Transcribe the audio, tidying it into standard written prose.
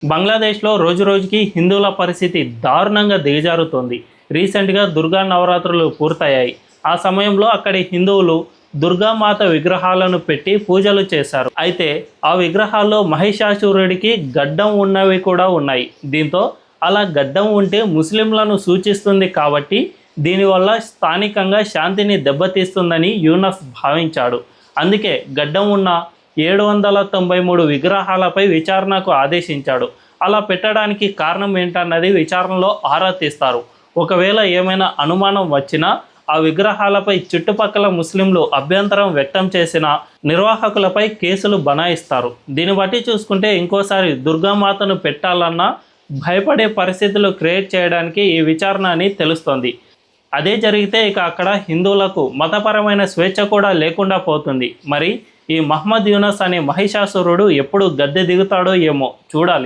బంగ్లాదేశ్లో రోజురోజుకి హిందువుల పరిస్థితి దారుణంగా దిగజారుతోంది. రీసెంట్గా దుర్గా నవరాత్రులు పూర్తయ్యాయి. ఆ సమయంలో అక్కడి హిందువులు దుర్గామాత విగ్రహాలను పెట్టి పూజలు చేశారు. అయితే ఆ విగ్రహాల్లో మహిషాసురుడికి గడ్డం ఉన్నవి కూడా ఉన్నాయి. దీంతో అలా గడ్డం ఉంటే ముస్లింలను సూచిస్తుంది కాబట్టి దీనివల్ల స్థానికంగా శాంతిని దెబ్బతీస్తుందని యూనస్ భావించాడు. అందుకే గడ్డం ఉన్న 793 విగ్రహాలపై విచారణకు ఆదేశించాడు. అలా పెట్టడానికి కారణం ఏంటన్నది విచారణలో ఆరా తీస్తారు. ఒకవేళ ఏమైనా అనుమానం వచ్చినా ఆ విగ్రహాలపై చుట్టుపక్కల ముస్లింలు అభ్యంతరం వ్యక్తం చేసిన నిర్వాహకులపై కేసులు బనాయిస్తారు. దీన్ని బట్టి చూసుకుంటే ఇంకోసారి దుర్గామాతను పెట్టాలన్నా భయపడే పరిస్థితులు క్రియేట్ చేయడానికి ఈ విచారణ అని తెలుస్తోంది. అదే జరిగితే ఇక అక్కడ హిందువులకు మతపరమైన స్వేచ్ఛ కూడా లేకుండా పోతుంది. మరి ఈ మహమ్మద్ యూనస్ అనే మహిషాసురుడు ఎప్పుడు గద్దె దిగుతాడో ఏమో చూడాలి.